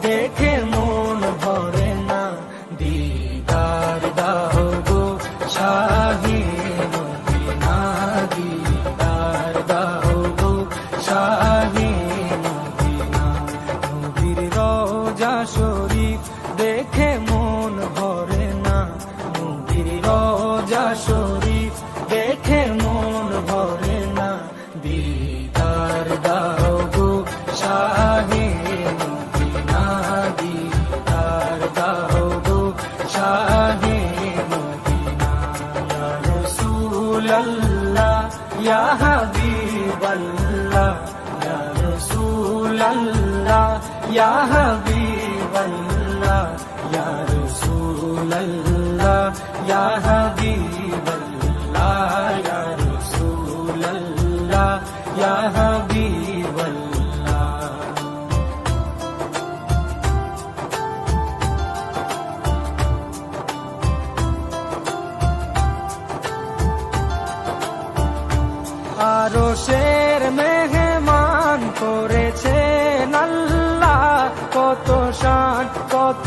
দেখে মন ভরে না। দিদার দাও গো শাহে মদিনা, দিদার দাও গো শাহে মদিনা। নবীর রওজা শরীফ দেখে মন ভরে না। নবীর রওজা শরীফ দেখে মন ভরে না। দিদার দাও গো শাহে মদিনা, দিদার দাও গো শাহে মদিনা। ইয়া রাসূলাল্লাহ ইয়া হাবিবাল্লাহ, ইয়া রাসূলাল্লাহ ইয়া হাবিবাল্লাহ, ইয়া রাসূলাল্লাহ ইয়া হাবিবাল্লাহ, ইয়া রাসূলাল্লাহ ইয়া হাবিবাল্লাহ। আরশের মেহমান করেছেন আল্লাহ, কত শান কত